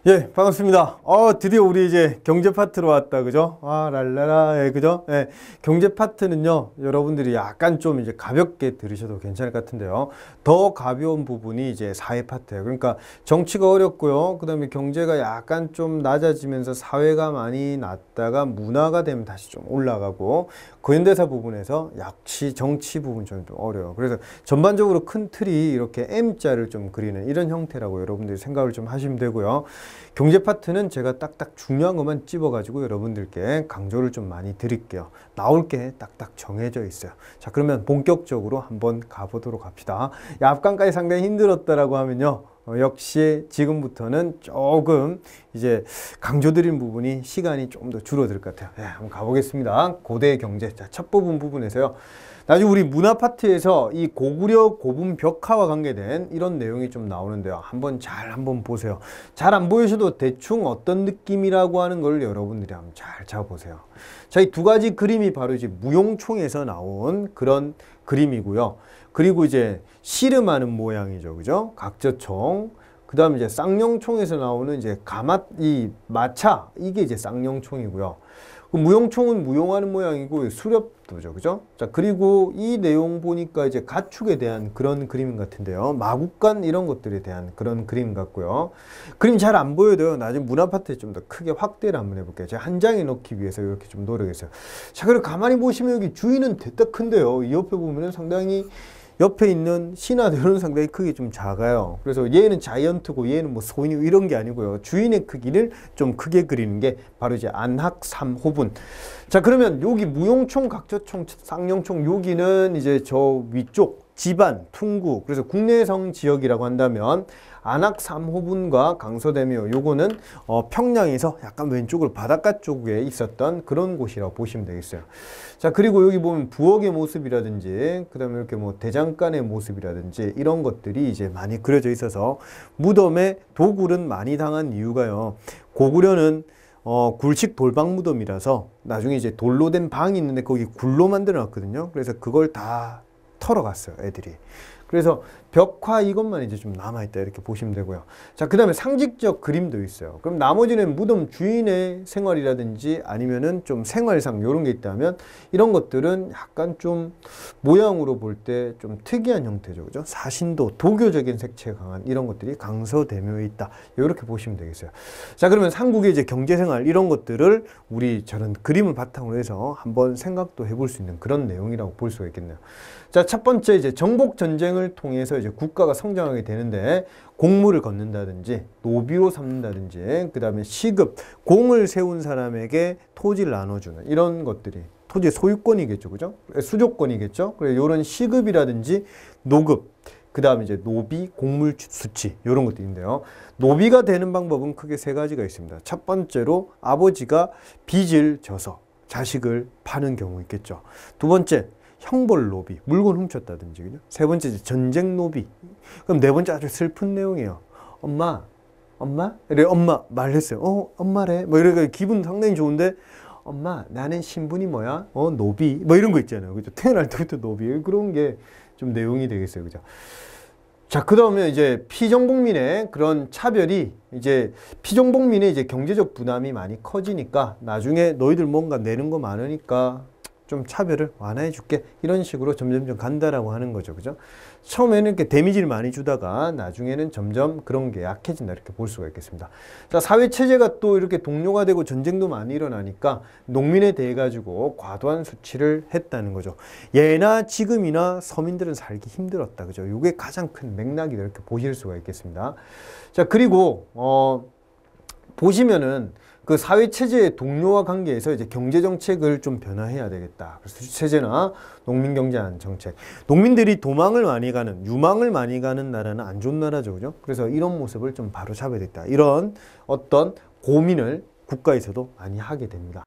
예, 반갑습니다. 드디어 우리 이제 경제 파트로 왔다, 그죠? 랄라라, 예, 그죠? 예, 경제 파트는요, 여러분들이 약간 좀 이제 가볍게 들으셔도 괜찮을 것 같은데요. 더 가벼운 부분이 이제 사회 파트예요. 그러니까 정치가 어렵고요. 그 다음에 경제가 약간 좀 낮아지면서 사회가 많이 낮다가 문화가 되면 다시 좀 올라가고, 근대사 부분에서 역시 정치 부분 좀 어려워요. 그래서 전반적으로 큰 틀이 이렇게 M자를 좀 그리는 이런 형태라고 여러분들이 생각을 좀 하시면 되고요. 경제 파트는 제가 딱딱 중요한 것만 찝어가지고 여러분들께 강조를 좀 많이 드릴게요. 나올 게 딱딱 정해져 있어요. 자, 그러면 본격적으로 한번 가보도록 합시다. 앞간까지 상당히 힘들었다라고 하면요. 역시 지금부터는 조금 이제 강조드린 부분이 시간이 좀 더 줄어들 것 같아요. 네, 한번 가보겠습니다. 고대 경제. 자, 첫 부분에서요. 나중에 우리 문화 파트에서 이 고구려 고분 벽화와 관계된 이런 내용이 좀 나오는데요. 한번 보세요. 잘 안 보이셔도 대충 어떤 느낌이라고 하는 걸 여러분들이 한번 잘 잡아보세요. 자, 이 두 가지 그림이 바로 이제 무용총에서 나온 그런 그림이고요. 그리고 이제 씨름하는 모양이죠. 그죠? 각저총. 그 다음에 이제 쌍용총에서 나오는 이제 마차. 이게 이제 쌍용총이고요. 그 무용총은 무용하는 모양이고 수렵도죠. 그죠? 자, 그리고 이 내용 보니까 이제 가축에 대한 그런 그림 같은데요. 마국간 이런 것들에 대한 그런 그림 같고요. 그림 잘 안 보여도요. 나중에 문화 파트에 좀 더 크게 확대를 한번 해볼게요. 제가 한 장에 넣기 위해서 이렇게 좀 노력했어요. 자, 그리고 가만히 보시면 여기 주인은 대따 큰데요. 이 옆에 보면은 상당히 옆에 있는 신하들은 상당히 크기 좀 작아요. 그래서 얘는 자이언트고 얘는 뭐 소인이고 이런 게 아니고요. 주인의 크기를 좀 크게 그리는 게 바로 이제 안학삼호분. 자, 그러면 여기 무용총, 각저총, 쌍용총 여기는 이제 저 위쪽 지반, 퉁구, 그래서 국내성 지역이라고 한다면 안학삼호분과 강서대묘 요거는 평양에서 약간 왼쪽으로 바닷가 쪽에 있었던 그런 곳이라고 보시면 되겠어요. 자, 그리고 여기 보면 부엌의 모습이라든지 그 다음에 이렇게 뭐 대장간의 모습이라든지 이런 것들이 이제 많이 그려져 있어서 무덤에 도굴은 많이 당한 이유가요. 고구려는 굴식 돌방 무덤이라서 나중에 이제 돌로 된 방이 있는데 거기 굴로 만들어 놨거든요. 그래서 그걸 다 털어갔어요, 애들이. 그래서 벽화 이것만 이제 좀 남아있다 이렇게 보시면 되고요. 자, 그 다음에 상징적 그림도 있어요. 그럼 나머지는 무덤 주인의 생활이라든지 아니면은 좀 생활상 이런 게 있다면 이런 것들은 약간 좀 모양으로 볼 때 좀 특이한 형태죠. 그죠? 사신도, 도교적인 색채가 강한 이런 것들이 강서대묘에 있다. 이렇게 보시면 되겠어요. 자, 그러면 삼국의 이제 경제생활 이런 것들을 우리 저런 그림을 바탕으로 해서 한번 생각도 해볼 수 있는 그런 내용이라고 볼 수가 있겠네요. 자, 첫 번째 이제 정복 전쟁을 통해서 이제 국가가 성장하게 되는데 공물을 걷는다든지 노비로 삼는다든지 그 다음에 시급, 공을 세운 사람에게 토지를 나눠주는 이런 것들이 토지 소유권이겠죠. 그죠? 수조권이겠죠. 그래서 이런 시급이라든지 노급, 그 다음에 이제 노비, 공물 수치 이런 것들인데요. 노비가 되는 방법은 크게 세 가지가 있습니다. 첫 번째로 아버지가 빚을 져서 자식을 파는 경우 있겠죠. 두 번째, 형벌 노비, 물건 훔쳤다든지, 그죠? 세 번째, 전쟁 노비. 그럼 네 번째 아주 슬픈 내용이에요. 엄마? 이래 엄마 말했어요. 엄마래. 뭐 이러니까 기분 상당히 좋은데, 엄마, 나는 신분이 뭐야? 노비. 뭐 이런 거 있잖아요. 그죠? 태어날 때부터 노비. 그런 게 좀 내용이 되겠어요. 그죠? 자, 그 다음에 이제 피정복민의 그런 차별이 이제 피정복민의 이제 경제적 부담이 많이 커지니까 나중에 너희들 뭔가 내는 거 많으니까 좀 차별을 완화해 줄게 이런 식으로 점점점 간다라고 하는 거죠. 그죠? 처음에는 이렇게 데미지를 많이 주다가 나중에는 점점 그런 게 약해진다 이렇게 볼 수가 있겠습니다. 자, 사회체제가 또 이렇게 동료가 되고 전쟁도 많이 일어나니까 농민에 대해 가지고 과도한 수치를 했다는 거죠. 예나 지금이나 서민들은 살기 힘들었다. 그죠? 이게 가장 큰 맥락이다 이렇게 보실 수가 있겠습니다. 자, 그리고 보시면은 그 사회체제의 동료와 관계에서 이제 경제정책을 좀 변화해야 되겠다. 그래서 수체제나 농민경제안 정책. 농민들이 도망을 많이 가는, 유망을 많이 가는 나라는 안 좋은 나라죠. 그죠? 그래서 이런 모습을 좀 바로 잡아야 되겠다. 이런 어떤 고민을 국가에서도 많이 하게 됩니다.